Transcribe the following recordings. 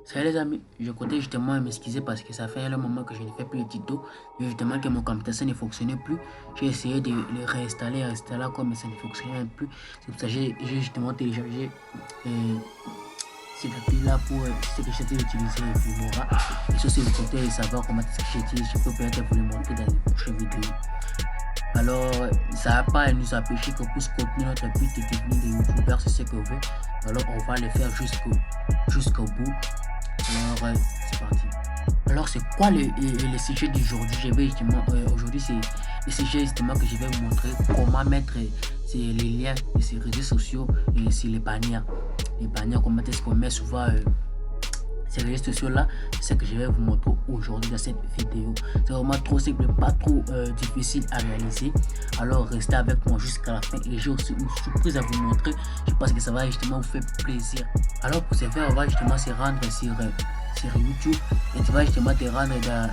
Salut les amis, je comptais justement m'excuser parce que ça fait un moment que je ne fais plus de tuto. Et justement que mon computer ne fonctionnait plus. J'ai essayé de le réinstaller, installer encore, mais ça ne fonctionnait plus. C'est pour ça que j'ai justement téléchargé cette appli là pour ce que j'étais utiliser Filmora. Et ça, si vous comptez savoir comment est-ce que j'utilise, je peux peut-être vous le montrer dans les prochaines vidéos. Alors, ça n'a pas à nous empêcher qu'on puisse continuer notre but de devenir des youtubeurs, c'est ce qu'on veut. Alors, on va le faire jusqu'au bout. Alors, c'est parti. Alors, c'est quoi le sujet d'aujourd'hui? Je vais justement, aujourd'hui, c'est le sujet justement que je vais vous montrer comment mettre les liens de ces réseaux sociaux et sur les bannières. Les bannières, comment est-ce qu'on met souvent ces réseaux sociaux là, c'est ce que je vais vous montrer aujourd'hui dans cette vidéo. C'est vraiment trop simple, pas trop difficile à réaliser. Alors restez avec moi jusqu'à la fin et j'ai aussi une surprise à vous montrer. Je pense que ça va justement vous faire plaisir. Alors pour ce faire, on va justement se rendre sur YouTube et tu vas justement te rendre dans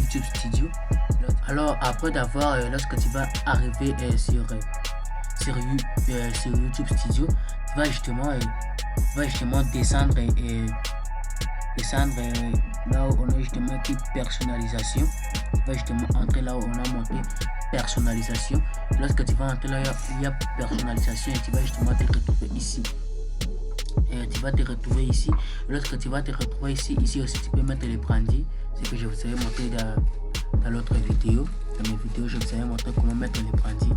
YouTube Studio. Alors après d'avoir, lorsque tu vas arriver sur YouTube Studio, tu vas justement descendre là où on a justement écrit personnalisation. Tu vas justement entrer là où on a monté personnalisation. Lorsque tu vas entrer là, il y a personnalisation et tu vas justement te retrouver ici. Et tu vas te retrouver ici. Lorsque tu vas te retrouver ici aussi tu peux mettre les brandis. C'est que je vous avais montré dans l'autre vidéo. Dans mes vidéos, je vous avais montré comment mettre les brandis.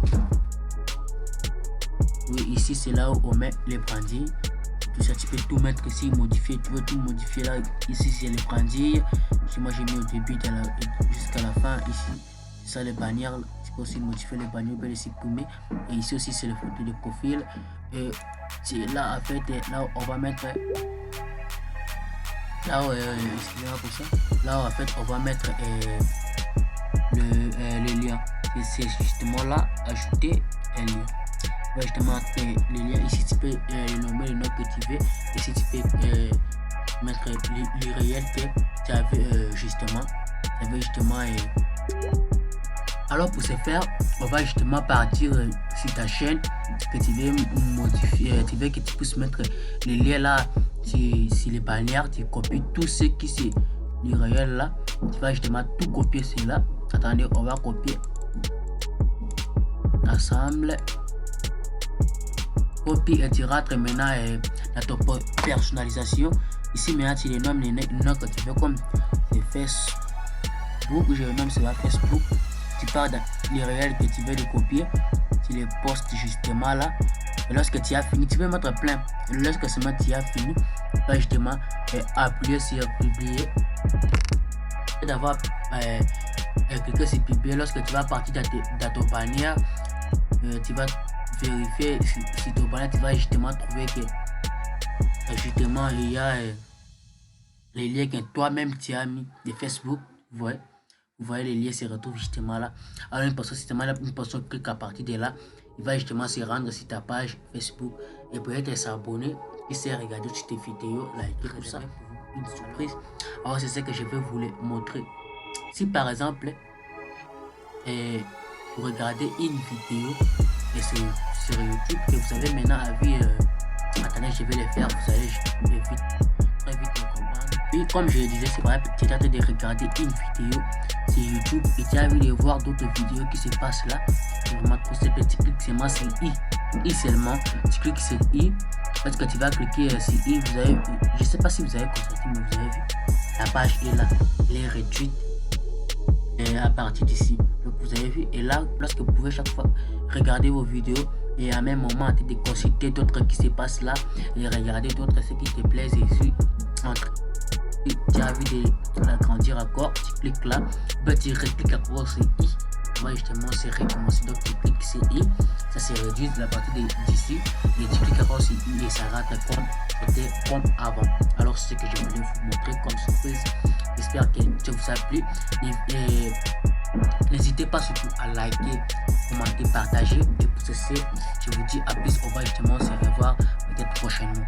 Oui, ici c'est là où on met les brandis. Tout ça, tu peux tout mettre ici, modifier. Tu veux tout modifier là. Ici c'est les brandis. Ici moi j'ai mis au début jusqu'à la fin. Ici c'est ça les bannières. Tu peux aussi modifier les bannières, les supprimer. Et ici aussi c'est les photos de profil. Et c'est là en fait là on va mettre excusez-moi pour ça. Là en fait on va mettre le lien. Et c'est justement là ajouter un lien. Justement les liens ici tu peux nommer le nom que tu veux. Ici tu peux mettre l'URL que tu avais justement alors pour ce faire on va justement partir sur ta chaîne que tu veux modifier. Tu veux que tu puisses mettre les liens là sur les bannières. Tu copies tout ce qui c'est l'URL là. Tu vas justement tout copier cela. Attendez, on va copier ensemble. Copie et tu rentres maintenant dans ton personnalisation. Ici maintenant tu les nommes les noms que tu veux, comme c'est Facebook. Je nomme cela Facebook. Tu pars dans les réels que tu veux les copier. Tu les postes justement là. Et lorsque tu as fini, tu peux mettre plein. Et lorsque seulement tu as fini, tu vas justement appuyer sur publier. Et d'avoir cliqué sur publier. Lorsque tu vas partir dans ton bannière, tu vas vérifier si ton bannière, tu vas justement trouver que justement il y a les liens que toi-même tu as mis de Facebook. Vous voyez les liens se retrouvent justement là. Alors une personne clique à partir de là, il va justement se rendre sur ta page Facebook et peut-être s'abonner et se regarder toutes tes vidéos, liker tout ça. Une surprise. Alors c'est ce que je vais vous montrer. Si par exemple vous regardez une vidéo et c'est sur YouTube que vous avez maintenant envie, attendez, je vais le faire, vous allez très vite le comprendre. Puis comme je le disais, c'est vrai, tu es en train de regarder une vidéo sur YouTube et tu as envie de voir d'autres vidéos qui se passent là. C'est vraiment trop simple, tu cliques seulement sur I seulement, tu cliques sur I parce que tu vas cliquer sur I. Vous avez, je sais pas si vous avez constaté, mais vous avez vu, la page est là, elle est réduite à partir d'ici. Donc vous avez vu, et là lorsque vous pouvez chaque fois regarder vos vidéos et à même moment de consulter d'autres qui se passent là et regarder d'autres ce qui te plaisent et puis tu as envie de l'agrandir encore, tu cliques là, ben, tu recliques encore sur I. Moi justement c'est recommencer, donc tu cliques sur I, ça se réduit la partie d'ici et tu cliques encore sur I et ça rentre comme avant. Alors c'est ce que je voulais vous montrer comme surprise. J'espère que ça vous a plu et n'hésitez pas surtout à liker, commenter, partager. Et pour ceci, je vous dis à plus. On va justement se revoir peut-être prochainement.